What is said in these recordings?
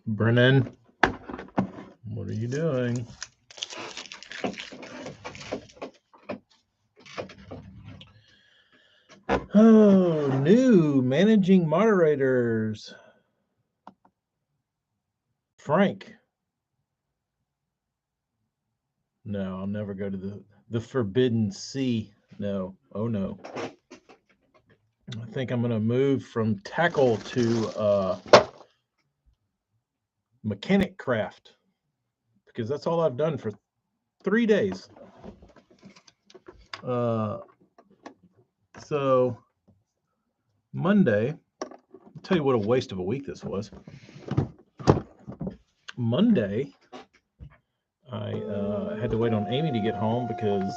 Brennan, what are you doing? Oh, new managing moderators. Frank. No, I'll never go to the Forbidden Sea. No. Oh no. I think I'm gonna move from tackle to mechanic craft because that's all I've done for 3 days. So Monday, I'll tell you what a waste of a week this was. Monday, I had to wait on Amy to get home because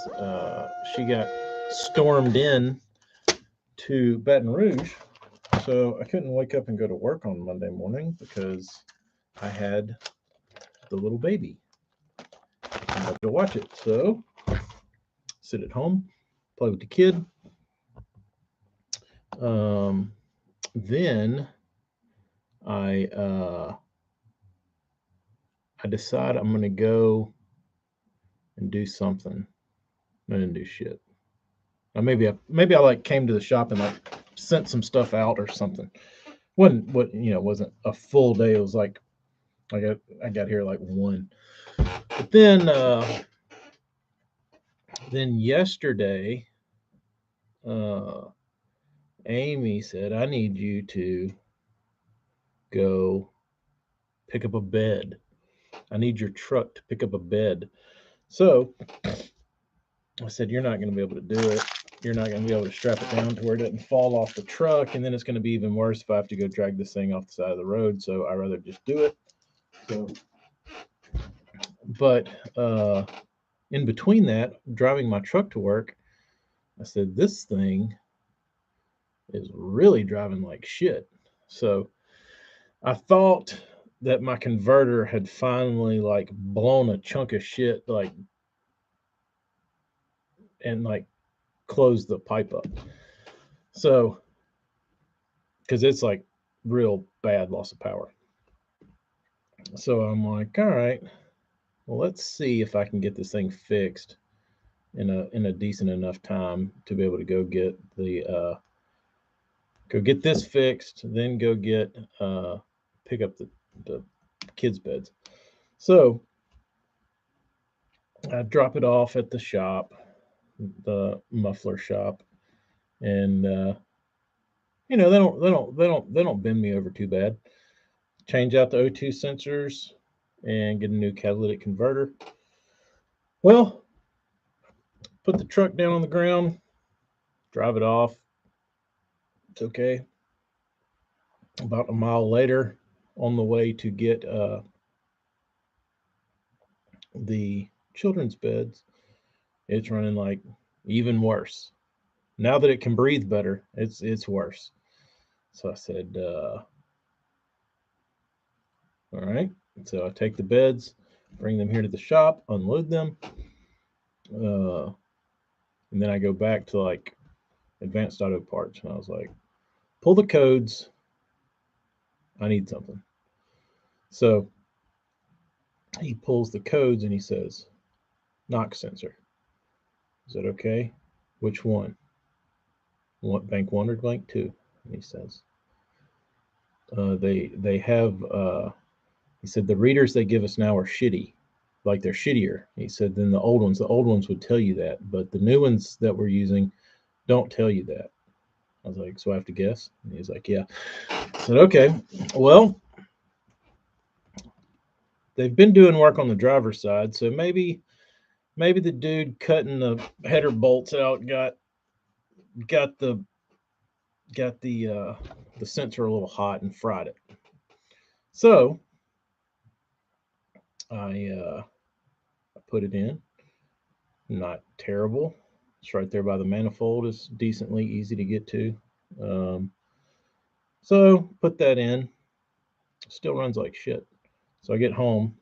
she got stormed in to Baton Rouge. So I couldn't wake up and go to work on Monday morning because I had the little baby. I had to watch it. So sit at home, play with the kid. Then I decide I'm gonna go and do something. I didn't do shit. Or maybe I like came to the shop and like sent some stuff out or something. Wasn't a full day. It was like I got here like 1. But then yesterday, Amy said, I need you to go pick up a bed. I need your truck to pick up a bed. So I said, you're not going to be able to do it. You're not going to be able to strap it down to where it doesn't fall off the truck. And then it's going to be even worse if I have to go drag this thing off the side of the road. So I'd rather just do it. So, but in between that, driving my truck to work, I said, this thing is really driving like shit. So I thought that my converter had finally like blown a chunk of shit and closed the pipe up. So because it's like real bad loss of power. So I'm like, all right, well, let's see if I can get this thing fixed in a decent enough time to be able to go get this fixed, then go get pick up the kids' beds. So I drop it off at the shop, the muffler shop, and they don't bend me over too bad. Change out the O2 sensors and get a new catalytic converter. Well, put the truck down on the ground, drive it off. It's okay. About a mile later, on the way to get the children's beds, it's running like even worse. Now that it can breathe better, it's worse. So I said, all right. So I take the beds, bring them here to the shop, unload them, uh, and then I go back to like Advanced Auto Parts, and I was like, pull the codes. I need something. So he pulls the codes and he says, knock sensor. Is that okay? Which one? What bank 1 or bank 2? And he says, they have. He said the readers they give us now are shitty, like they're shittier. He said than the old ones. The old ones would tell you that, but the new ones that we're using don't tell you that. I was like, so I have to guess? And he's like, yeah. I said, okay. Well, they've been doing work on the driver's side, so maybe the dude cutting the header bolts out got the the sensor a little hot and fried it. So I put it in. Not terrible. It's right there by the manifold. It's decently easy to get to. Um, so put that in. Still runs like shit. So I get home.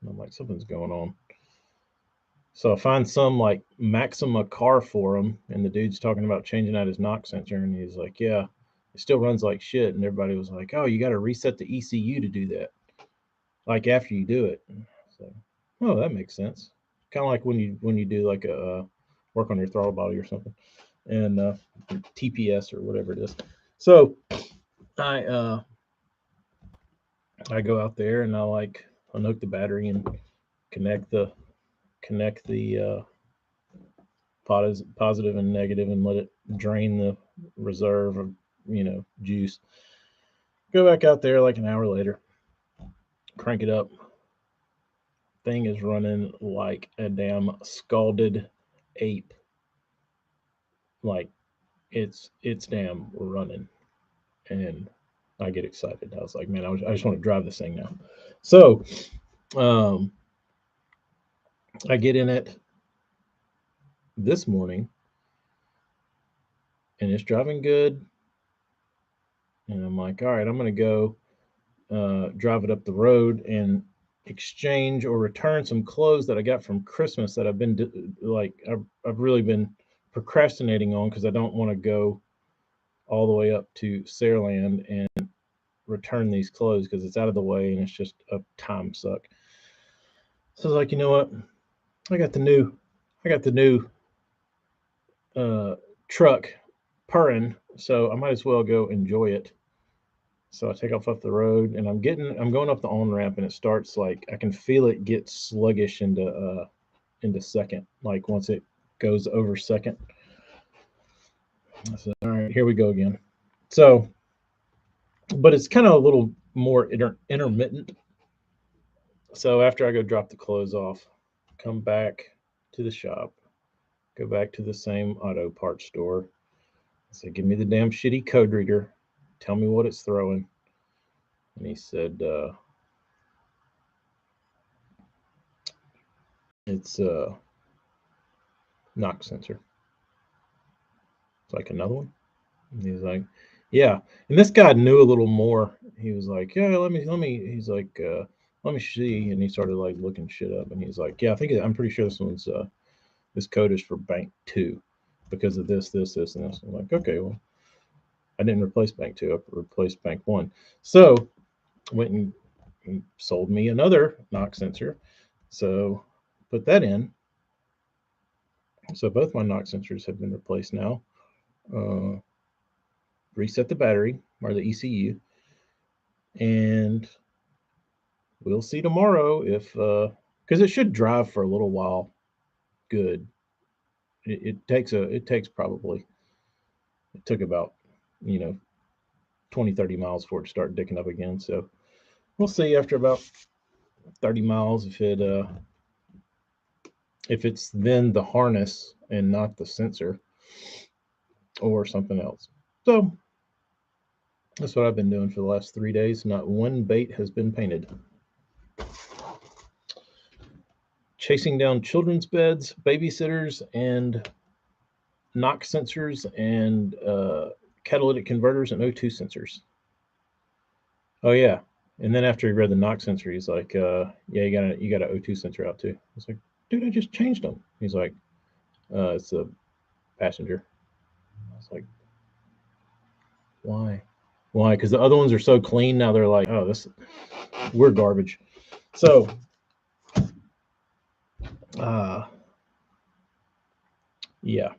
And I'm like, something's going on. So I find some like Maxima car forum, and the dude's talking about changing out his knock sensor, and he's like, "Yeah, it still runs like shit." And everybody was like, "Oh, you got to reset the ECU to do that." like after you do it. So, oh, that makes sense. Kind of like when you do like a work on your throttle body or something, and TPS or whatever it is. So I I go out there and I like unhook the battery and connect the connect the positive and negative and let it drain the reserve of juice. Go back out there like an hour later, crank it up. Thing is running like a damn scalded ape. Like it's damn running, and I get excited. I was like, man, I just want to drive this thing now. So um, I get in it this morning, and it's driving good. And I'm like, all right, I'm gonna go drive it up the road and exchange or return some clothes that I got from Christmas that I've been I've really been procrastinating on because I don't want to go all the way up to Saraland and return these clothes because it's out of the way and it's just a time suck. So I was like, you know what? I got the new, I got the new uh, truck purring, so I might as well go enjoy it. So I take off the road and I'm going up the on ramp and it starts like I can feel it get sluggish into second, like once it goes over second. I said, all right, here we go again. So, but it's kind of a little more intermittent. So after I go drop the clothes off, come back to the shop, go back to the same auto parts store. I said, give me the damn shitty code reader. Tell me what it's throwing. And he said, it's a knock sensor. It's like another one. And he's like, yeah. And this guy knew a little more. He was like, yeah, he's like, let me see. And he started like looking shit up. And he's like, yeah, I'm pretty sure this code is for bank 2 because of this, and this. I'm like, okay, well, I didn't replace bank 2. I replaced bank 1. So went and sold me another knock sensor. So put that in. So both my knock sensors have been replaced now. Uh, Reset the battery or the ECU, and we'll see tomorrow if because it should drive for a little while. Good. It takes probably it took about you know 20-30 miles for it to start dicking up again. So we'll see after about 30 miles if it's then the harness and not the sensor or something else. So that's what I've been doing for the last 3 days. Not one bait has been painted. Chasing down children's beds, babysitters, and knock sensors and catalytic converters and O2 sensors. Oh yeah. And then after he read the knock sensor, he's like, yeah, you got an O2 sensor out too. I was like, dude, I just changed them. He's like, it's a passenger. I was like, why? Why? Because the other ones are so clean now. They're like, oh, we're garbage. So, uh, yeah,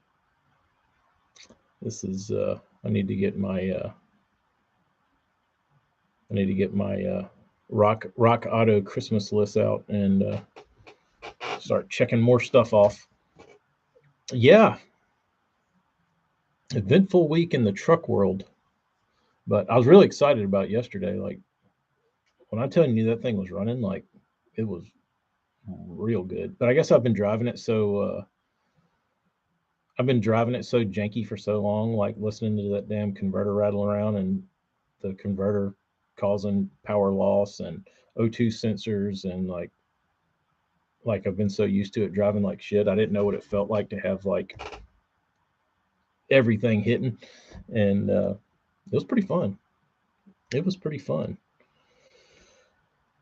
this is. I need to get my. I need to get my Rock Auto Christmas list out and start checking more stuff off. Yeah, eventful week in the truck world, but I was really excited about yesterday. Like when I'm telling you that thing was running, like it was real good. But I guess I've been driving it so janky for so long, like listening to that damn converter rattle around and the converter causing power loss and O2 sensors and like I've been so used to it driving like shit. I didn't know what it felt like to have like everything hitting, and it was pretty fun. It was pretty fun.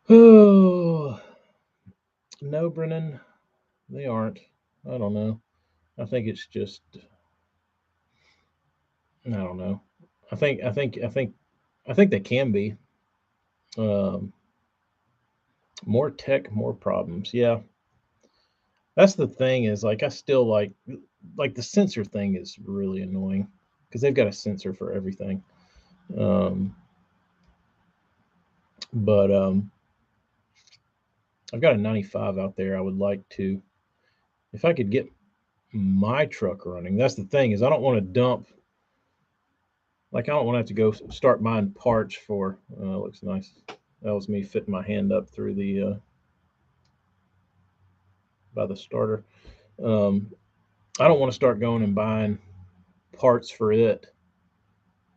Oh no, Brennan, they aren't. I don't know. I think it's just I don't know. I think they can be. Um, More tech, more problems. Yeah. That's the thing is like I still like the sensor thing is really annoying because they've got a sensor for everything. Um, but I've got a 95 out there. I would like to, if I could get my truck running. That's the thing is I don't want to dump. Like I don't want to have to go start buying parts for. Looks nice. That was me fitting my hand up through the by the starter. Um, I don't want to start going and buying parts for it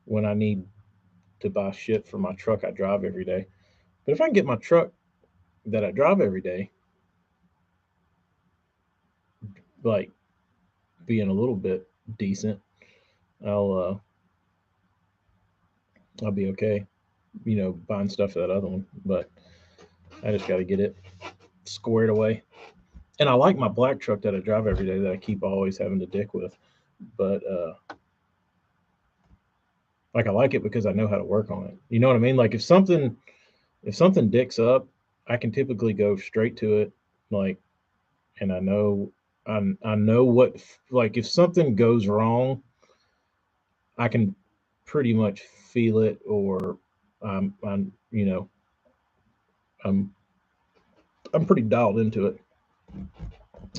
when I need to buy shit for my truck I drive every day. But if I can get my truck that I drive every day, like being a little bit decent, I'll I'll be okay. You know, buying stuff for that other one. But I just got to get it squared away. And I like my black truck that I drive every day that I keep always having to dick with. But like I like it because I know how to work on it. You know what I mean? Like if something dicks up, I can typically go straight to it. Like, and I know what like if something goes wrong, I can pretty much feel it, or I'm you know I'm I'm pretty dialed into it.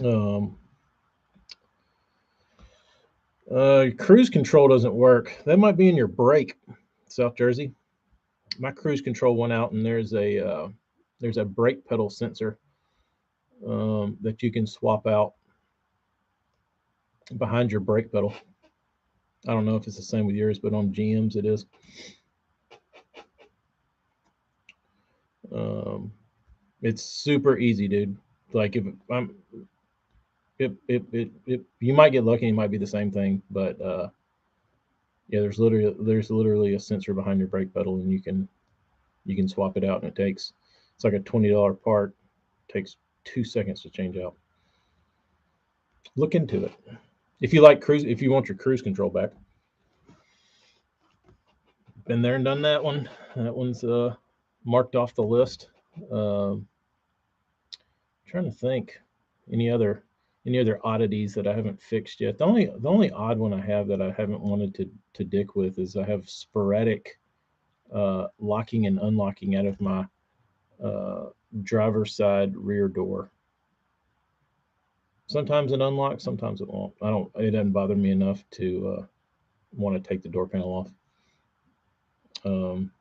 Um, Cruise control doesn't work. That might be in your brake, South Jersey. My cruise control went out, and there's a brake pedal sensor that you can swap out behind your brake pedal. I don't know if it's the same with yours, but on GMs it is. Um, it's super easy, dude. Like if I'm, it you might get lucky. It might be the same thing, but yeah, there's literally a sensor behind your brake pedal, and you can swap it out, and it's like a $20 part. Takes 2 seconds to change out. Look into it. If you like cruise, if you want your cruise control back, been there and done that one. That one's marked off the list. Um, Trying to think any other oddities that I haven't fixed yet. The only odd one I have that I haven't wanted to dick with is I have sporadic locking and unlocking out of my uh, driver's side rear door. Sometimes it unlocks, sometimes it won't. I don't. It doesn't bother me enough to want to take the door panel off. Um,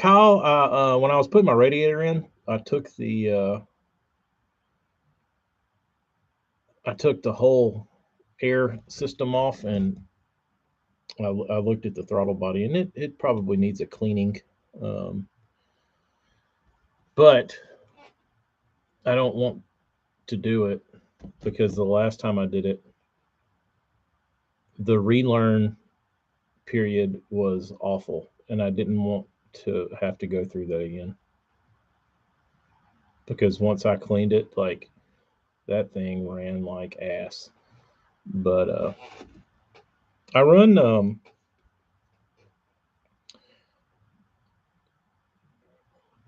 Kyle, when I was putting my radiator in, I took the whole air system off, and I looked at the throttle body, and it probably needs a cleaning. Um, but I don't want to do it because the last time I did it, the relearn period was awful, and I didn't want to have to go through that again. Because once I cleaned it, like that thing ran like ass. But I run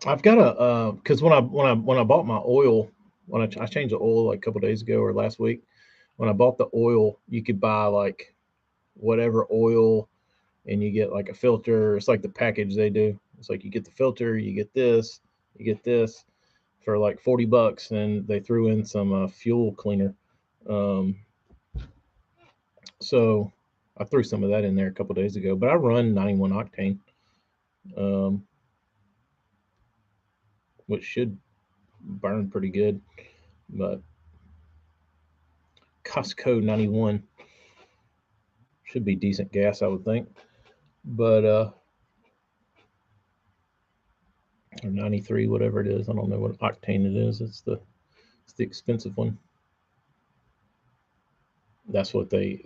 I've got a because when I bought my oil, I changed the oil like a couple days ago or last week. When I bought the oil, you could buy like whatever oil, and you get like a filter. It's like the package they do. It's like you get the filter, you get this for like $40, and they threw in some fuel cleaner. Um, so I threw some of that in there a couple days ago. But I run 91 octane, um, which should burn pretty good. But Costco 91 should be decent gas, I would think. But or 93, whatever it is. I don't know what octane it is. It's the expensive one. That's what they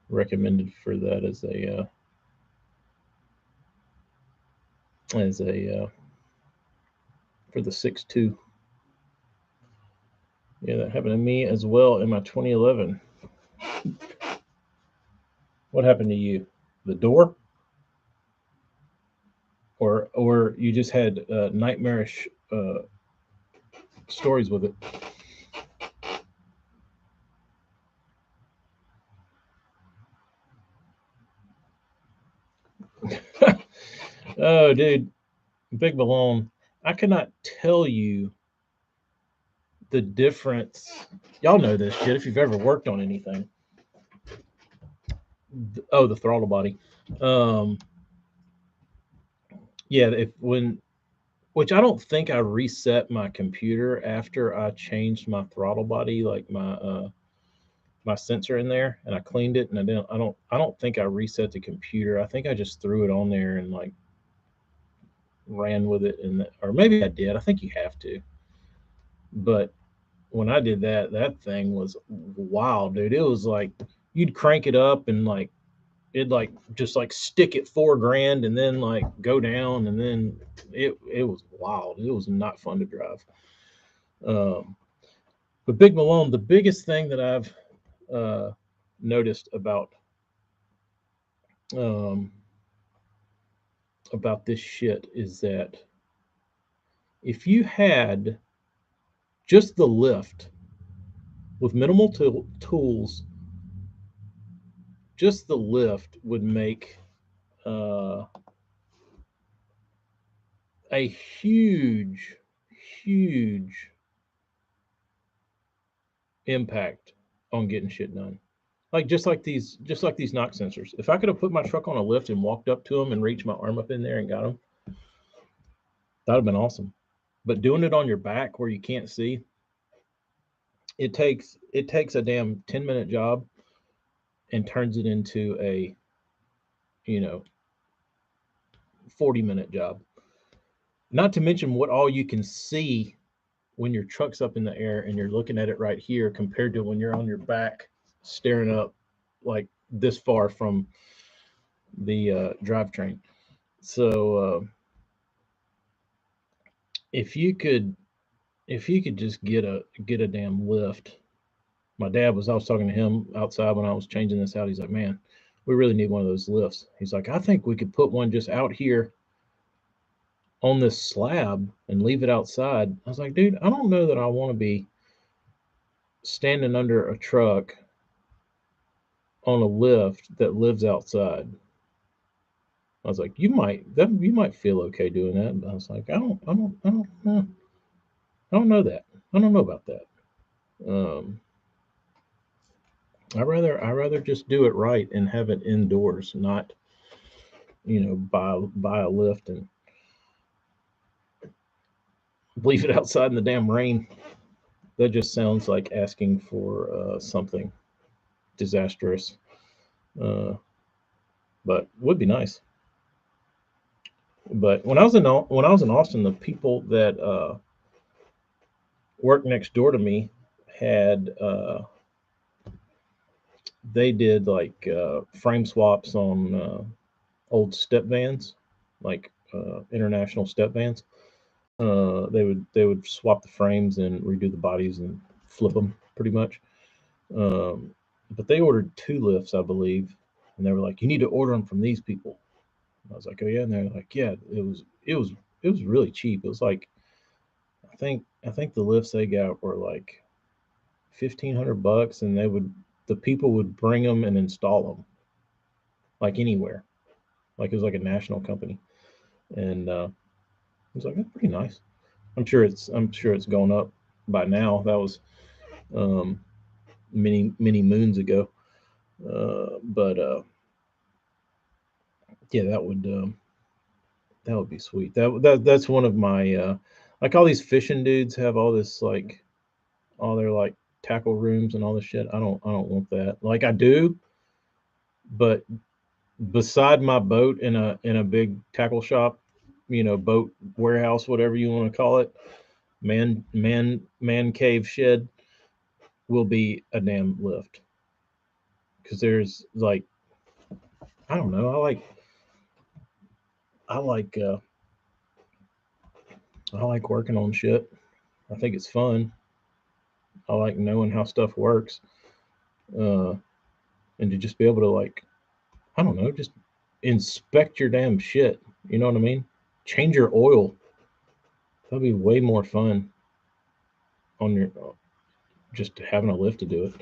recommended for that as a for the 6.2. Yeah, that happened to me as well in my 2011. What happened to you? The door? you just had nightmarish stories with it. Oh, dude, Big Malone. I cannot tell you the difference. Y'all know this shit if you've ever worked on anything. Oh, the throttle body. Um, yeah, if when which I don't think I reset my computer after I changed my throttle body, like my sensor in there, and I cleaned it, and I don't think I reset the computer. I think I just threw it on there and like ran with it, and or maybe I did. I think you have to, but when I did that, that thing was wild, dude. It was like you'd crank it up and like it like just like stick at 4 grand and then like go down and then it was wild. It was not fun to drive. Um, but Big Malone, the biggest thing that I've uh, noticed um, about this shit is that if you had just the lift with minimal tools, just the lift would make uh, a huge, huge impact on getting shit done. Like just like these knock sensors. If I could have put my truck on a lift and walked up to them and reached my arm up in there and got them, that'd have been awesome. But doing it on your back where you can't see, it takes a damn 10-minute job and turns it into a you know 40-minute job. Not to mention what all you can see when your truck's up in the air and you're looking at it right here compared to when you're on your back staring up like this far from the drivetrain. So if you could just get a damn lift. I was talking to him outside when I was changing this out. He's like, man, we really need one of those lifts. He's like, I think we could put one just out here on this slab and leave it outside. I was like, dude, I don't know that I want to be standing under a truck on a lift that lives outside. I was like, you might feel okay doing that. But I was like, I don't know that. I don't know about that. Um, I rather just do it right and have it indoors, not buy a lift and leave it outside in the damn rain. That just sounds like asking for something disastrous, uh, but would be nice. But when I was in Austin, the people that worked next door to me had they did like frame swaps on old step vans, like international step vans. They would swap the frames and redo the bodies and flip them pretty much. Um, but they ordered 2 lifts, I believe, and they were like, "You need to order them from these people." I was like, "Oh yeah," and they're like, "Yeah, it was really cheap. It was like I think the lifts they got were like $1,500, and the people would bring them and install them like anywhere, like it was like a national company, and I was like, that's pretty nice. I'm sure it's gone up by now. That was um, many moons ago, but yeah, that would be sweet. That's one of my like all these fishing dudes have all this like all their like tackle rooms and all this shit. I don't want that. Like I do, but beside my boat in a big tackle shop, boat warehouse, whatever you want to call it, man cave shed will be a damn lift because there's like I don't know. I like I like working on shit. I think it's fun. I like knowing how stuff works, uh, and to just be able to like I don't know, just inspect your damn shit. You know what I mean? change your oil. That'd be way more fun on your just having a lift to do it.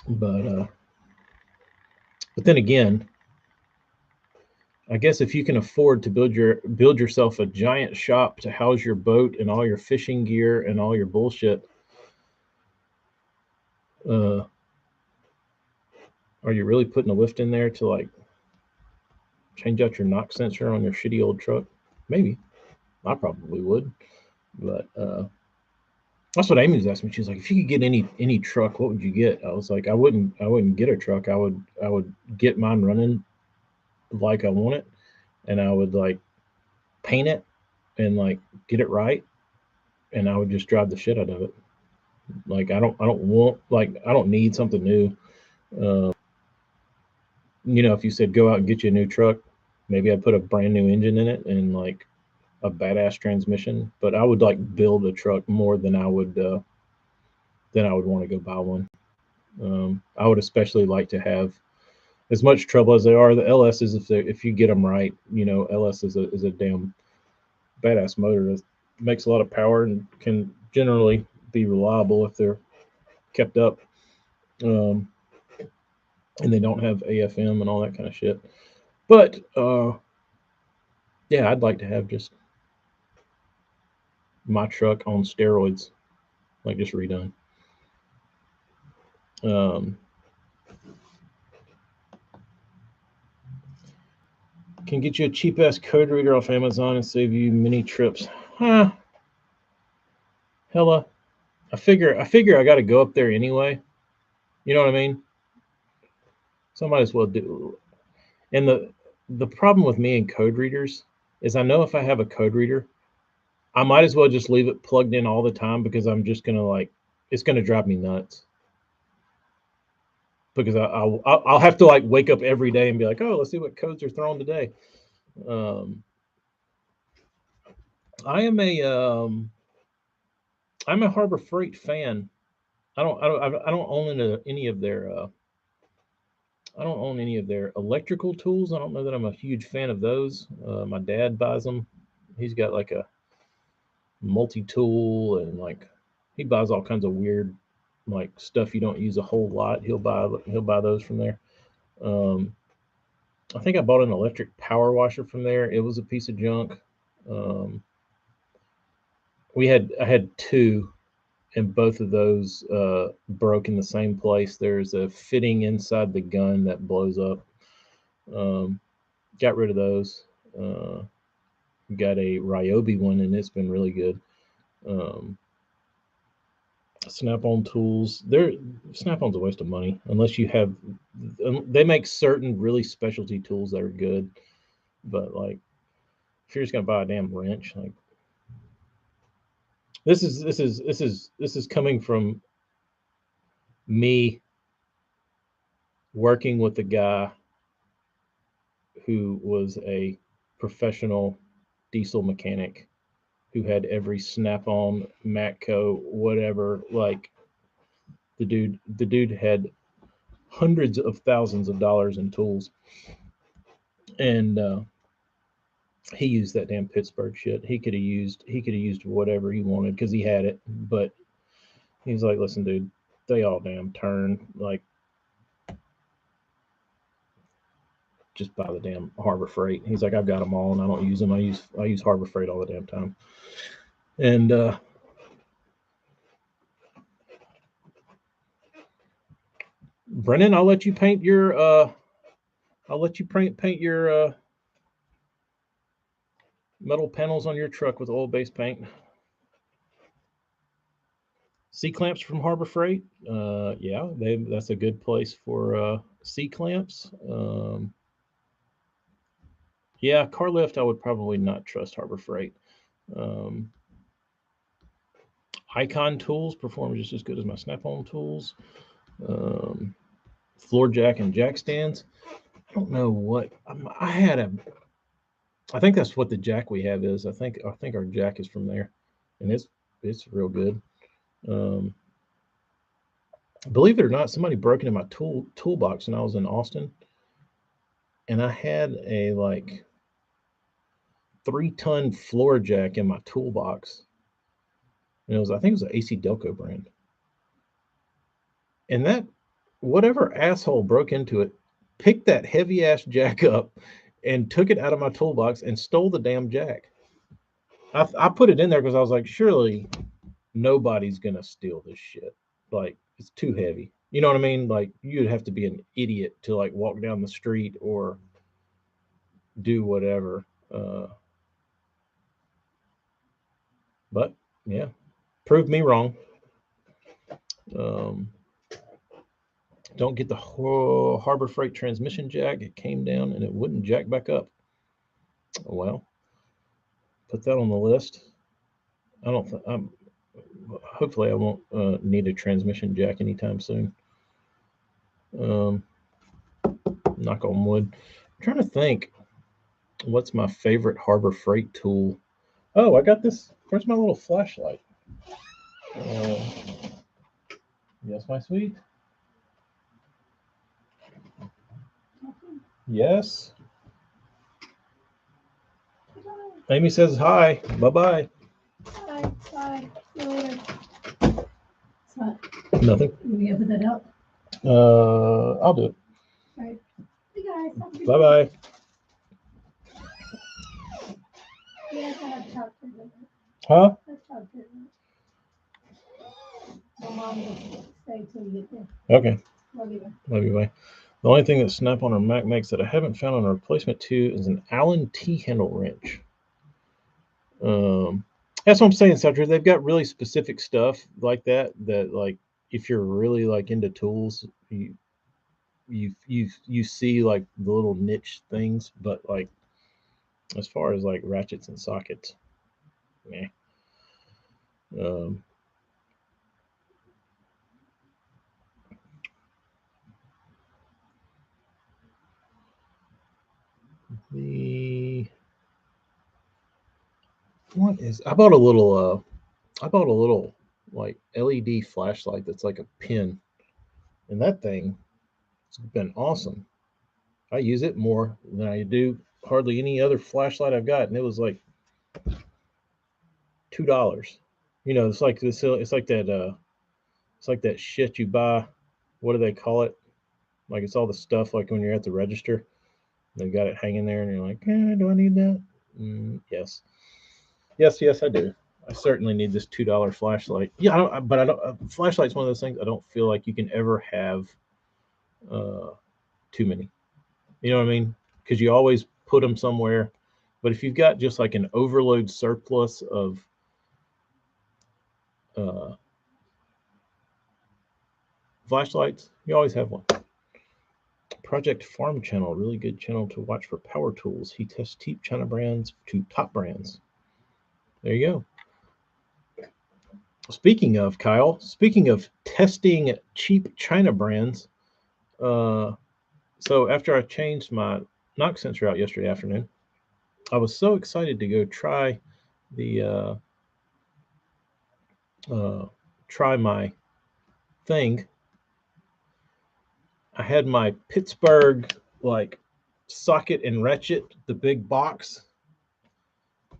But then again, I guess if you can afford to build yourself a giant shop to house your boat and all your fishing gear and all your bullshit, uh, are you really putting a lift in there to like change out your knock sensor on your shitty old truck? Maybe. I probably would. But that's what Amy was asking me. She was like, if you could get any truck, what would you get? I was like, I wouldn't get a truck. I would get mine running like I want it, and I would like paint it and like get it right, and I would just drive the shit out of it. Like I don't need something new. Uh, if you said go out and get you a new truck, maybe I'd put a brand new engine in it and like a badass transmission. But I would like build a truck more than I would want to go buy one. I would especially like to have as much trouble as they are. The LSs, if you get them right, LS is a damn badass motor that makes a lot of power and can generally be reliable if they're kept up. Um, and they don't have AFM and all that kind of shit. But yeah, I'd like to have just my truck on steroids, like just redone. Um, can get you a cheap ass code reader off Amazon and save you many trips. Huh? Hella. I figure I got to go up there anyway. You know what I mean? So I might as well do. And the problem with me and code readers is I know if I have a code reader, I might as well just leave it plugged in all the time because I'm just gonna like it's gonna drive me nuts. Because I'll have to like wake up every day and be like, oh, let's see what codes are thrown today. Um, I am I'm a Harbor Freight fan. I don't own any of their I don't own any of their electrical tools. I don't know that I'm a huge fan of those. My dad buys them. He's got like a multi-tool and like he buys all kinds of weird like stuff you don't use a whole lot. He'll buy those from there. Um, I think I bought an electric power washer from there. It was a piece of junk. Um, I had two, and both of those broke in the same place. There's a fitting inside the gun that blows up. Um, got rid of those. Uh, got a Ryobi one, and it's been really good. Um, Snap-on tools. Snap-on's a waste of money unless you have. They make certain really specialty tools that are good, but like if you're just gonna buy a damn wrench, like this is coming from me working with a guy who was a professional diesel mechanic who had every Snap-on, Matco, whatever. Like the dude had hundreds of thousands of dollars in tools, and he used that damn Pittsburgh shit. He could have used whatever he wanted because he had it, but he's like, listen, dude, they all damn turn. Like, just buy the damn Harbor Freight. He's like, I've got them all, and I don't use them. I use Harbor Freight all the damn time. And Brennan, I'll let you paint your paint your metal panels on your truck with oil-based paint. C clamps from Harbor Freight. Yeah, that's a good place for C clamps. Yeah, car lift, I would probably not trust Harbor Freight. Um, Icon tools perform just as good as my Snap-on tools. Um, Floor jack and jack stands. I don't know what I had a. I think that's what the jack we have is. I think our jack is from there, and it's real good. Um, believe it or not, somebody broke into my toolbox when I was in Austin, and I had a like 3-ton floor jack in my toolbox. And I think it was an AC Delco brand. And that whatever asshole broke into it, picked that heavy ass jack up and took it out of my toolbox and stole the damn jack. I put it in there because I was like, surely nobody's gonna steal this shit. Like, it's too heavy. You know what I mean? Like, you'd have to be an idiot to like walk down the street or do whatever. But yeah, proved me wrong. Um, don't get the Harbor Freight transmission jack. It came down and it wouldn't jack back up. Well, put that on the list. I don't. Hopefully, I won't need a transmission jack anytime soon. Um, knock on wood. I'm trying to think. What's my favorite Harbor Freight tool? Oh, I got this. Where's my little flashlight? Uh, yes, my sweet. Yes. Amy says hi. Bye bye. Bye. Bye. See you later. What? Nothing. You gonna put that out? I'll do it. All right. Hey guys. Bye bye. Yeah, I have to talk to them. Huh? Let's talk to them. My mom will stay till you get there. Okay. Love you. Love you. Bye. The only thing that Snap-on or Mac makes that I haven't found on a replacement to is an Allen T-handle wrench. That's what I'm saying, Cedric. They've got really specific stuff like that. That like, if you're really like into tools, you see like the little niche things. But like, as far as like ratchets and sockets, meh. Um, the what is? I bought a little. I bought a little like LED flashlight that's like a pin, and that thing has been awesome. I use it more than I do hardly any other flashlight I've got, and it was like $2. It's like this. It's like that. It's like that shit you buy. What do they call it? Like, it's all the stuff like when you're at the register. They've got it hanging there, and you're like, do I need that? Yes, yes, I do. I certainly need this $2 flashlight. Yeah, but I don't. Flashlight's one of those things I don't feel like you can ever have too many. You know what I mean? Because you always put them somewhere. But if you've got just like an overload surplus of uh, flashlights, you always have one. Project Farm Channel, really good channel to watch for power tools. He tests cheap China brands to top brands. There you go. Speaking of Kyle, speaking of testing cheap China brands, so after I changed my knock sensor out yesterday afternoon, I was so excited to go try the try my thing. I had my Pittsburgh like socket and ratchet, the big box,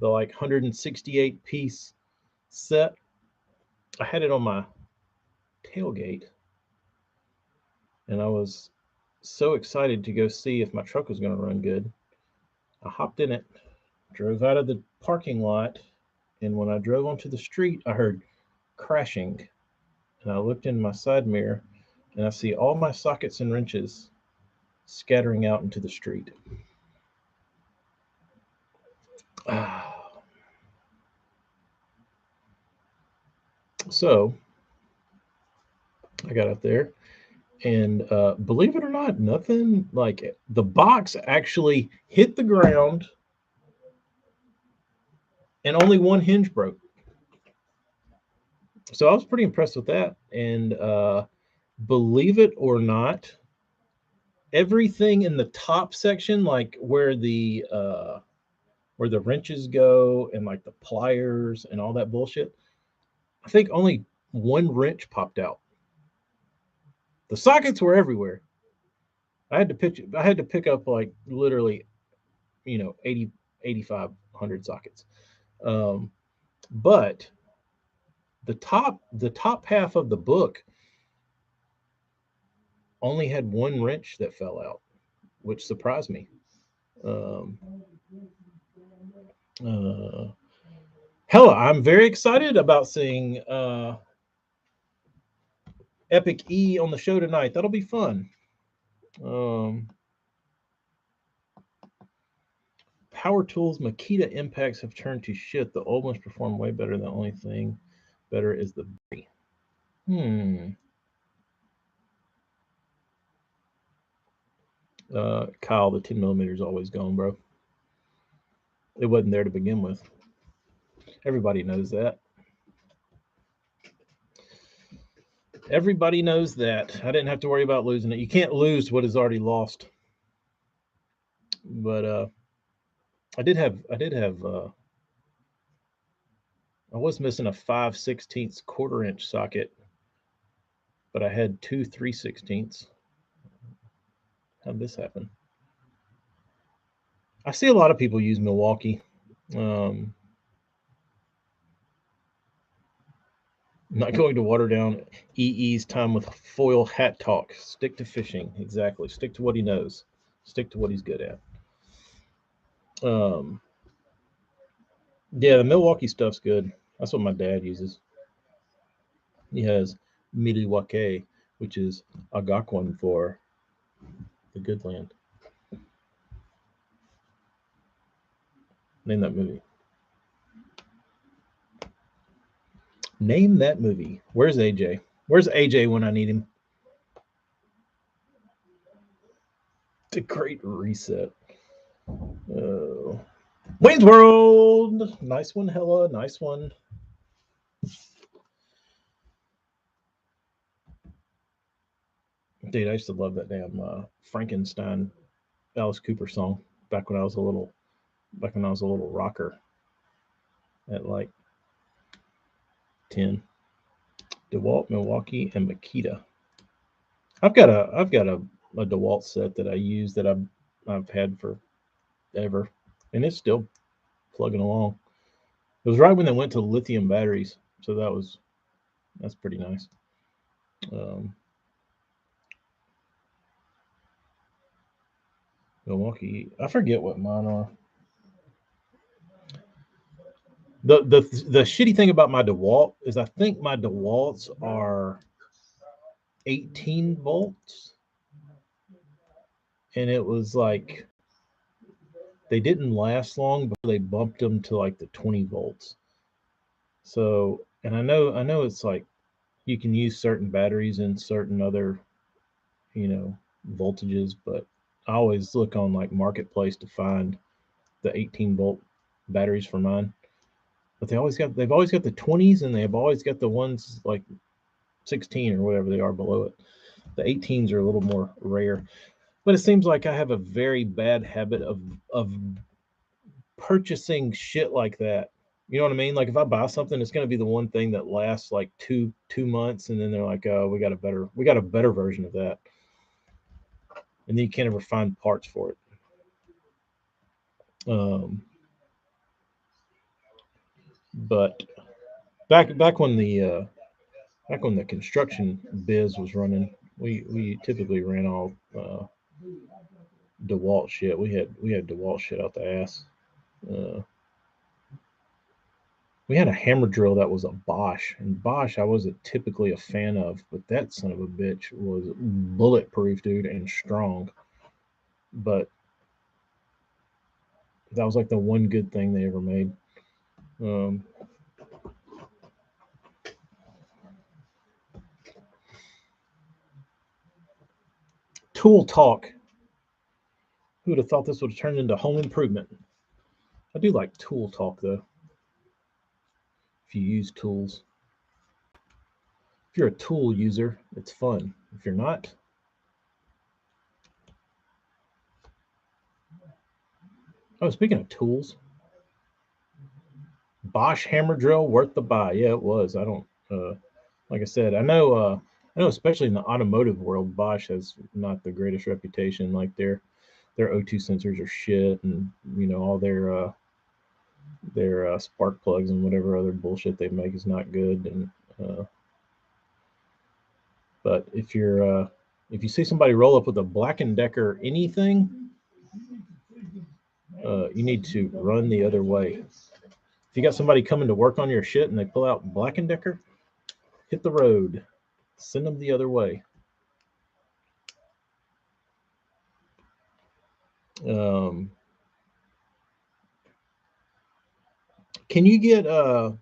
the like 168 piece set. I had it on my tailgate, and I was so excited to go see if my truck was going to run good. I hopped in it, drove out of the parking lot, and when I drove onto the street, I heard crashing. And I looked in my side mirror, and I see all my sockets and wrenches scattering out into the street. So I got up there, and believe it or not, nothing like the box actually hit the ground, and only one hinge broke. So I was pretty impressed with that. And believe it or not, everything in the top section, like where the wrenches go and like the pliers and all that bullshit, I think only one wrench popped out. The sockets were everywhere. I had to pick up like literally, 8,500 sockets. Um, but the top half of the book only had one wrench that fell out, which surprised me. Um, uh, Hella, I'm very excited about seeing Epic E on the show tonight. That'll be fun. Um, Power Tools Makita impacts have turned to shit. The old ones perform way better. The only thing better is the battery. Kyle, the 10 millimeter is always gone, bro. It wasn't there to begin with. Everybody knows that. Everybody knows that. I didn't have to worry about losing it. You can't lose what is already lost. But I was missing a 5/16 quarter-inch socket, but I had two 3/16. How'd this happen? I see a lot of people use Milwaukee. I'm not going to water down EE's time with foil hat talk. Stick to fishing. Exactly. Stick to what he knows. Stick to what he's good at. Yeah, the Milwaukee stuff's good. That's what my dad uses. He has Milwaukee, which is Algonquin for the good land. Name that movie. Name that movie. Where's AJ? Where's AJ when I need him? The Great Reset. Wayne's World. Nice one, Hella. Nice one. Dude, I used to love that damn Frankenstein Alice Cooper song back when I was a little rocker at like 10. DeWalt, Milwaukee, and Makita. I've got a DeWalt set that I use that I've had for ever, and it's still plugging along. It was right when they went to lithium batteries, so that's pretty nice. Milwaukee, I forget what mine are. The shitty thing about my DeWalt is I think my DeWalts are 18 volts, and it was like they didn't last long before they bumped them to like the 20 volts. So, and I know it's like you can use certain batteries in certain other, voltages, but I always look on like Marketplace to find the 18-volt batteries for mine. But they've always got the 20s, and they've always got the ones like 16 or whatever they are below it. The 18s are a little more rare. But it seems like I have a very bad habit of purchasing shit like that. You know what I mean? Like if I buy something, it's going to be the one thing that lasts like two months, and then they're like, "Oh, we got a better version of that," and then you can't ever find parts for it. But back when the construction biz was running, we typically ran all DeWalt shit. We had DeWalt shit out the ass. Uh, we had a hammer drill that was a Bosch, and Bosch I wasn't typically a fan of, but that son of a bitch was bulletproof, dude, and strong. But that was like the one good thing they ever made. Um, Tool talk. Who would have thought this would have turned into home improvement? I do like tool talk though. If you use tools, if you're a tool user, it's fun. If you're not, oh, speaking of tools, Bosch hammer drill worth the buy. Yeah, it was. I don't. Like I said, I know. I know, especially in the automotive world, Bosch has not the greatest reputation. Like their O2 sensors are shit, and all their spark plugs and whatever other bullshit they make is not good. And but if you see somebody roll up with a Black & Decker anything, you need to run the other way. If you got somebody coming to work on your shit and they pull out Black & Decker, hit the road, send them the other way. Can you get are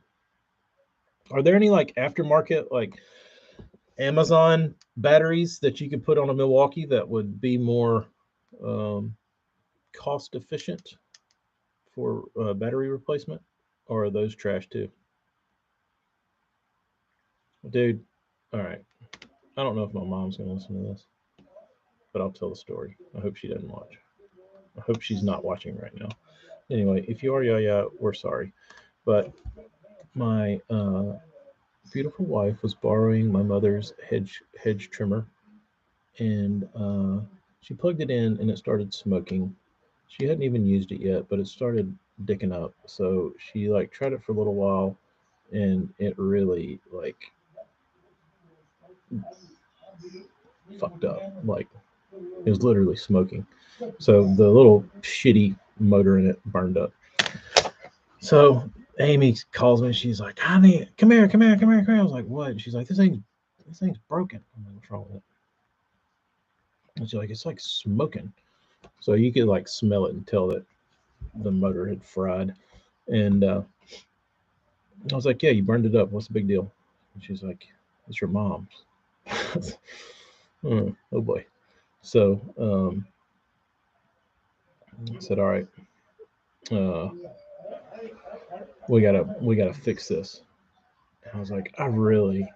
there any like aftermarket like Amazon batteries that you could put on a Milwaukee that would be more cost efficient for battery replacement, or are those trash too? Dude, all right. I don't know if my mom's gonna listen to this, but I'll tell the story. I hope she doesn't watch. I hope she's not watching right now. Anyway, if you are, yeah, we're sorry. But my beautiful wife was borrowing my mother's hedge trimmer, and she plugged it in, and it started smoking. She hadn't even used it yet, but it started dicking up. So she like tried it for a little while, and it really like fucked up. Like it was literally smoking. So the little shitty motor in it burned up. So Amy calls me. She's like, "Honey, come here, come here, come here, come here." I was like, "What?" She's like, "This thing's broken." I'm like, "What's wrong with it?" And she's like, "It's like smoking." So you could like smell it and tell that the motor had fried. And I was like, "Yeah, you burned it up. What's the big deal?" And she's like, "It's your mom's." Oh boy. So I said, "All right, uh, we gotta fix this." And I was like, I really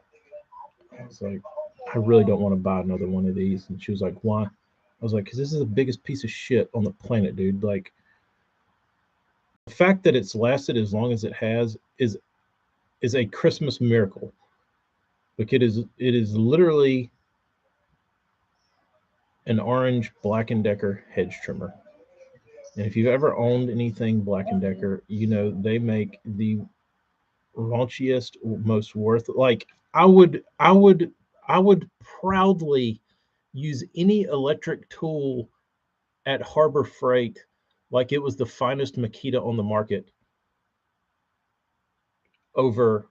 don't want to buy another one of these. And she was like, "Why?" I was like, "Because this is the biggest piece of shit on the planet, dude. Like, the fact that it's lasted as long as it has is a Christmas miracle. Like, it is literally an orange Black & Decker hedge trimmer. And if you've ever owned anything Black & Decker, they make the raunchiest, most worth. Like, I would proudly use any electric tool at Harbor Freight like it was the finest Makita on the market over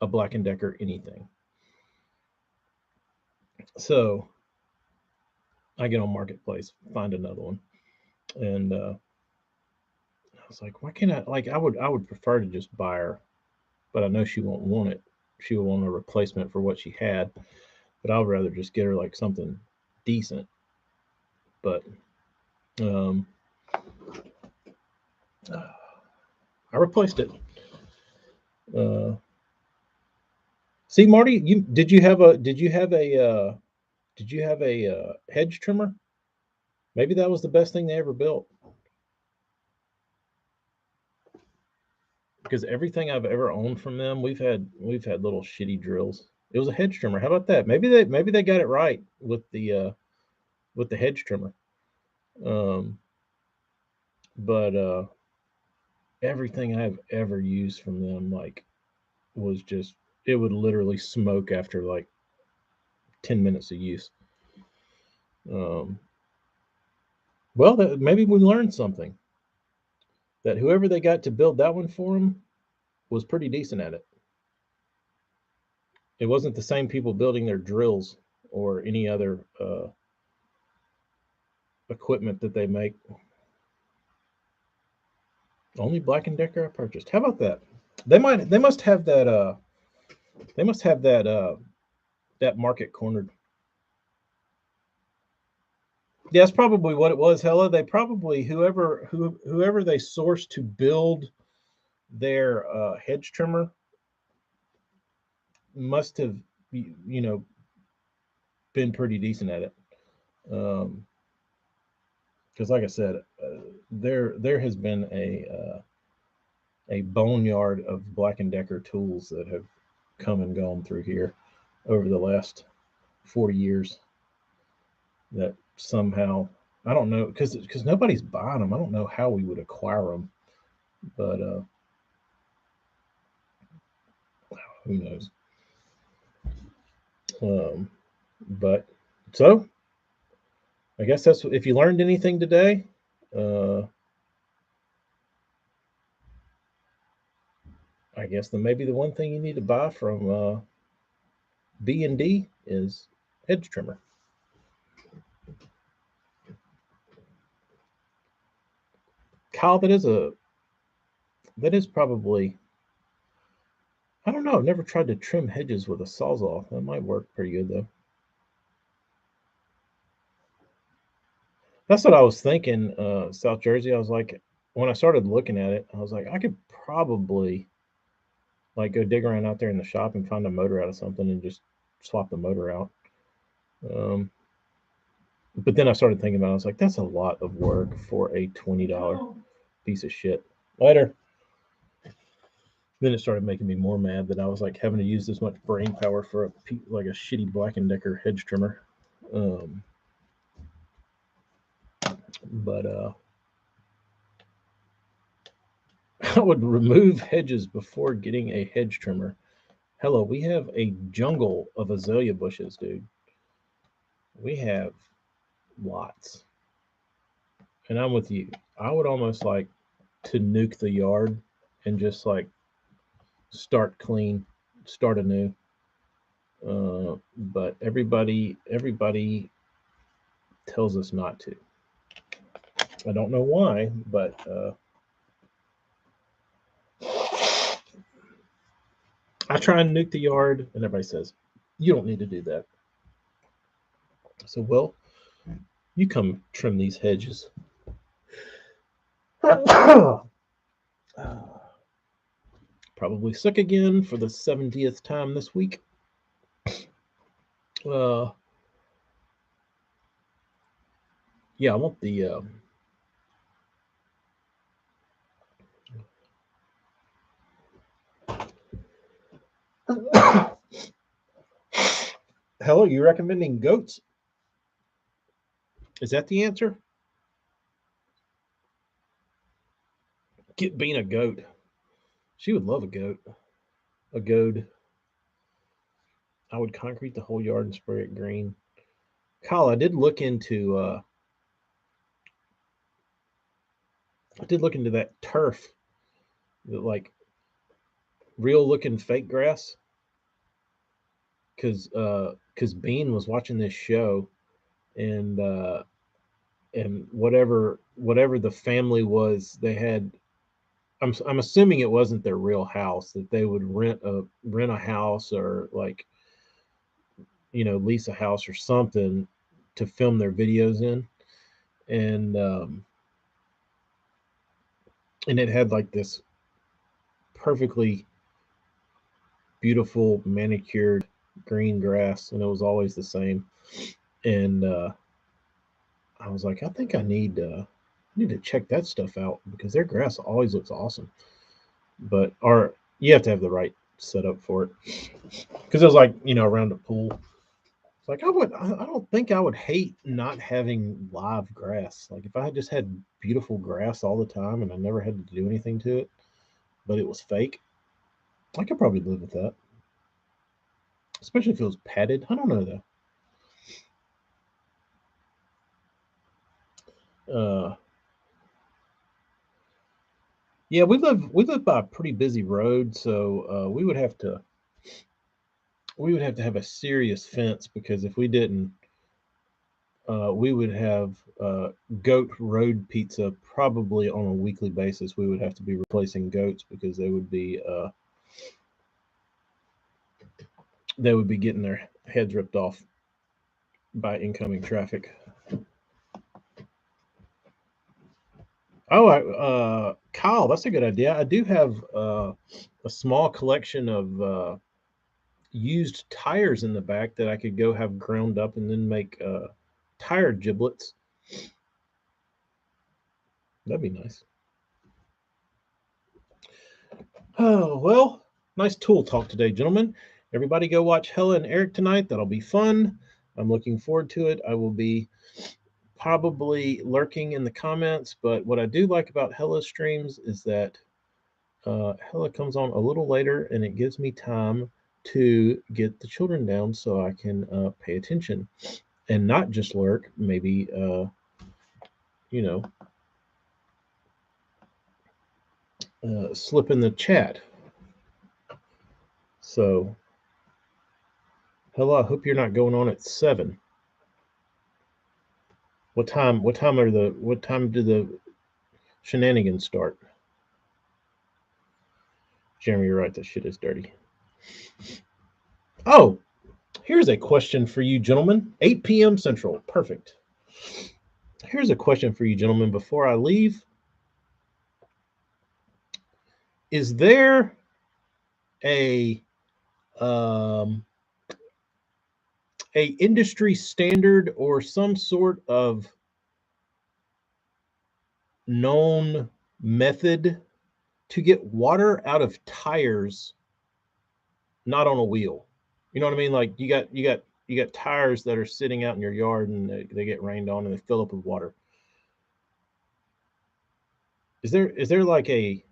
a Black & Decker anything. So I get on Marketplace, find another one, and I was like, why can't I? Like, I would prefer to just buy her, but I know she won't want it. She will want a replacement for what she had, but I'd rather just get her like something decent. But um, I replaced it. Uh, See, Marty, did you have a hedge trimmer? Maybe that was the best thing they ever built. Because everything I've ever owned from them, we've had little shitty drills. It was a hedge trimmer. How about that? Maybe they got it right with the hedge trimmer. Um, but everything I've ever used from them like was just it would literally smoke after like 10 minutes of use. Um, well, maybe we learned something that whoever they got to build that one for them was pretty decent at it. It wasn't the same people building their drills or any other equipment that they make. Only Black & Decker I purchased. How about that? They must have that that market cornered. Yeah, that's probably what it was. Hella, they probably whoever they sourced to build their hedge trimmer must have you know been pretty decent at it. Because like I said, there has been a boneyard of Black & Decker tools that have come and gone through here over the last 40 years that somehow, I don't know, because nobody's buying them. I don't know how we would acquire them, but who knows? But so I guess that's, if you learned anything today, I guess then maybe the one thing you need to buy from B&D is hedge trimmer. Kyle, that is probably, I don't know. I've never tried to trim hedges with a Sawzall. That might work pretty good though. That's what I was thinking, South Jersey. I was like, when I started looking at it, I was like, I could probably like go dig around out there in the shop and find a motor out of something and just swap the motor out. But then I started thinking about it. I was like, that's a lot of work for a $20 piece of shit. Later. Then it started making me more mad that I was like having to use this much brain power for like a shitty Black & Decker hedge trimmer. But I would remove hedges before getting a hedge trimmer. Hello, we have a jungle of azalea bushes, dude. We have lots. And I'm with you. I would almost like to nuke the yard and just like start clean, start anew. But everybody tells us not to. I don't know why, but I try and nuke the yard, and everybody says, you don't need to do that. So, well, you come trim these hedges. Probably sick again for the 70th time this week. Yeah, I want the Hello, you recommending goats? Is that the answer? Get Bean a goat. She would love a goat. A goad. I would concrete the whole yard and spray it green. Kyle, I did look into that turf, that like real looking fake grass. Cause Bean was watching this show, and whatever the family was, they had, I'm assuming it wasn't their real house, that they would rent a house, or like, lease a house or something to film their videos in. And it had like this perfectly beautiful manicured green grass, and it was always the same. And I was like, I think I need to check that stuff out, because their grass always looks awesome. But you have to have the right setup for it, because it was like, around a pool. It's like, I don't think I would hate not having live grass. Like if I had just had beautiful grass all the time and I never had to do anything to it, but it was fake, I could probably live with that. Especially if it was padded. I don't know though. Yeah, we live by a pretty busy road, so we would have to have a serious fence, because if we didn't, we would have goat road pizza probably on a weekly basis. We would have to be replacing goats, because they would be getting their heads ripped off by incoming traffic. Oh, Kyle, that's a good idea. I do have a small collection of used tires in the back that I could go have ground up and then make tire giblets. That'd be nice. Oh, well, nice tool talk today, gentlemen. Everybody go watch Hella and Eric tonight. That'll be fun. I'm looking forward to it. I will be probably lurking in the comments, but what I do like about Hella streams is that Hella comes on a little later and it gives me time to get the children down so I can pay attention and not just lurk, maybe, you know, slip in the chat. So, Hella, I hope you're not going on at 7. What time do the shenanigans start? Jeremy, you're right, that shit is dirty. Oh, here's a question for you gentlemen. 8 p.m. Central. Perfect. Here's a question for you gentlemen before I leave. Is there a industry standard or some sort of known method to get water out of tires not on a wheel? You know what I mean? Like you got tires that are sitting out in your yard and they get rained on and they fill up with water. Is there like a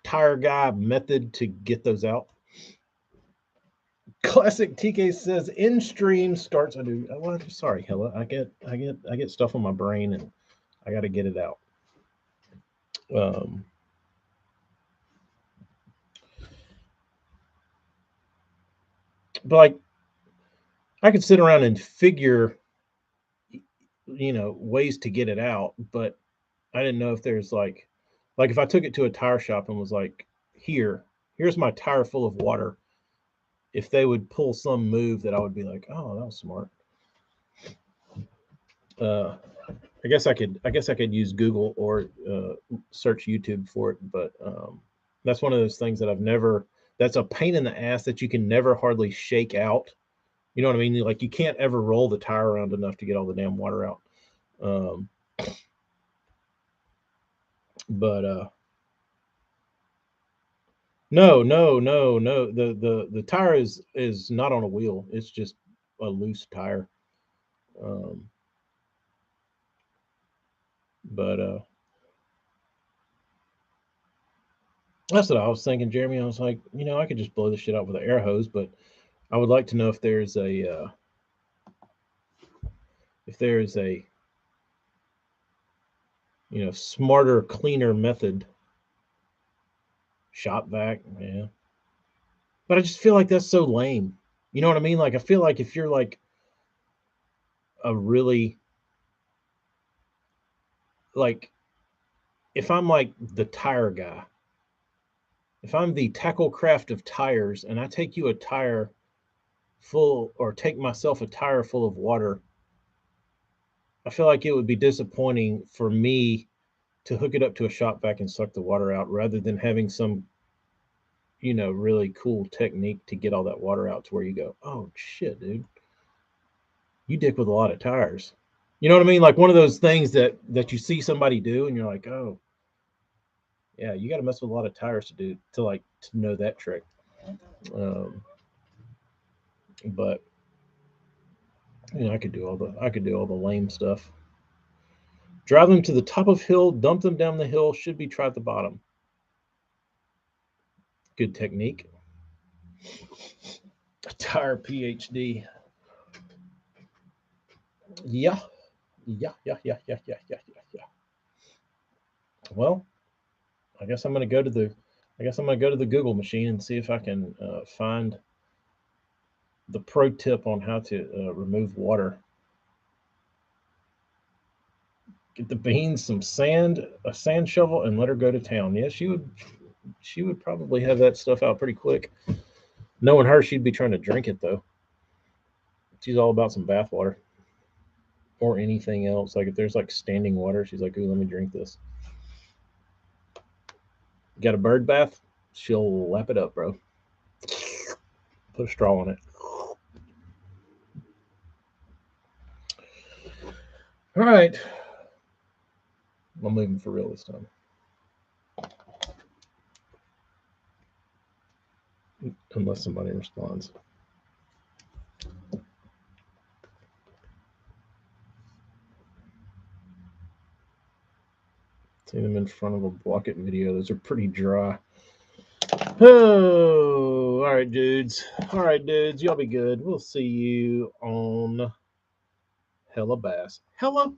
tire guy method to get those out? Classic TK says in stream starts a new. Well, sorry, Hella. I get stuff on my brain and I got to get it out. But like, I could sit around and figure, ways to get it out, but I didn't know if there's like if I took it to a tire shop and was like, here's my tire full of water, if they would pull some move that I would be like, oh, that was smart. I guess I could use Google or search YouTube for it, but that's one of those things that I've never. That's a pain in the ass that you can never hardly shake out. You know what I mean? Like you can't ever roll the tire around enough to get all the damn water out. But no. The tire is not on a wheel. It's just a loose tire. But that's what I was thinking, Jeremy. I was like, I could just blow this shit out with an air hose, but I would like to know if there's a smarter, cleaner method. Shop vac, yeah. But I just feel like that's so lame. You know what I mean? Like I feel like if you're like a really like if I'm like the tire guy, if I'm the tackle craft of tires and I take you a tire full or take myself a tire full of water, I feel like it would be disappointing for me to hook it up to a shop vac and suck the water out rather than having some really cool technique to get all that water out to where you go, oh shit, dude, you dick with a lot of tires. You know what I mean? Like one of those things that you see somebody do and you're like, oh yeah, you got to mess with a lot of tires to know that trick. But I could do all the lame stuff. Drive them to the top of hill, dump them down the hill, should be try at the bottom. Good technique. A tire PhD. Yeah. Well, I guess I'm gonna go to the Google machine and see if I can find the pro tip on how to remove water. Get the beans some sand, a sand shovel, and let her go to town. Yeah, she would probably have that stuff out pretty quick. Knowing her, she'd be trying to drink it though. She's all about some bath water or anything else. Like if there's like standing water, she's like, "Ooh, let me drink this." Got a bird bath? She'll lap it up, bro. Put a straw on it. All right. I'm moving for real this time. unless somebody responds. See them in front of a bucket video. Those are pretty dry. Oh, all right, dudes. All right, dudes. Y'all be good. We'll see you on Hella Bass. Hella.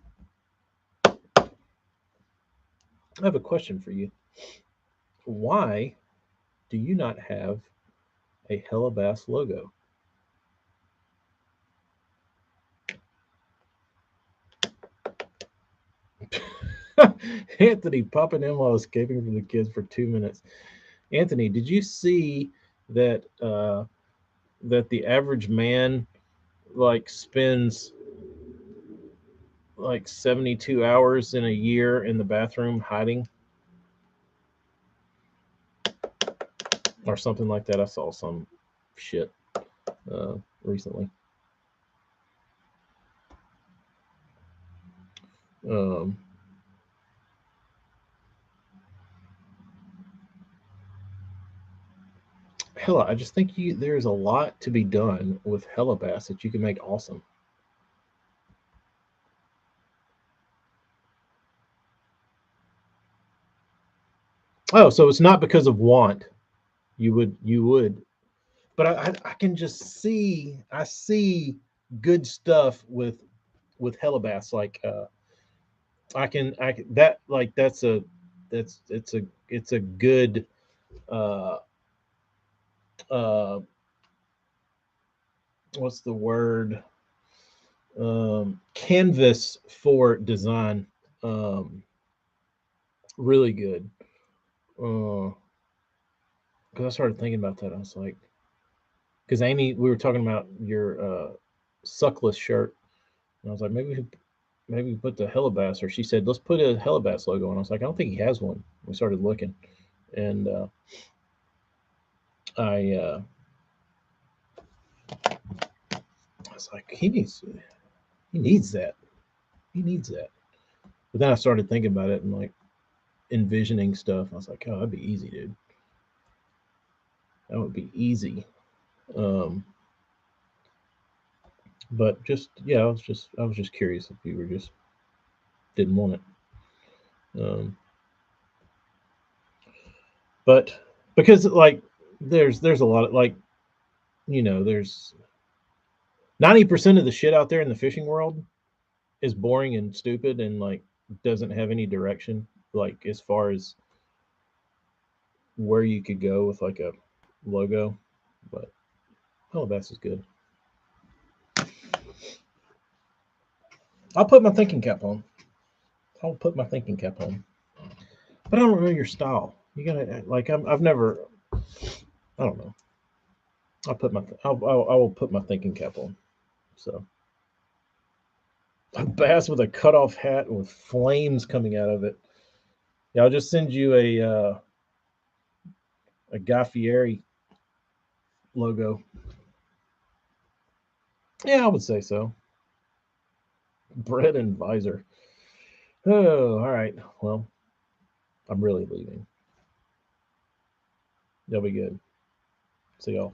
I have a question for you. Why do you not have a Hella Bass logo? Anthony popping in while escaping from the kids for 2 minutes. Anthony, did you see that that the average man like spends like 72 hours in a year in the bathroom hiding or something like that? I saw some shit recently. Hella, I just think there's a lot to be done with Hella Bass that you can make awesome. Oh, so it's not because of want. You would, but I can just see I see good stuff with Hella Bass. Like I can that like that's a it's a good uh uh what's the word, canvas for design. Really good. Because I started thinking about that. I was like, because Amy, we were talking about your suckless shirt, and I was like, maybe we put the Hellabass, or she said, let's put a Hellabass logo. And I was like, I don't think he has one. We started looking, and I was like, he needs that. He needs that. But then I started thinking about it and like envisioning stuff. I was like, oh, that'd be easy, dude. That would be easy. Um, but just yeah, I was just curious if you were just didn't want it. But because like there's a lot of like, there's 90% of the shit out there in the fishing world is boring and stupid and like doesn't have any direction, like as far as where you could go with like a logo. But Hellabass is good. I'll put my thinking cap on. I'll put my thinking cap on. But I don't know your style. You gotta like I've never. I don't know. I will put my thinking cap on. So a bass with a cutoff hat with flames coming out of it. Yeah, I'll just send you a Guy Fieri logo. Yeah, I would say so. Bread and visor. Oh, all right. Well, I'm really leaving. Y'all be good. See y'all.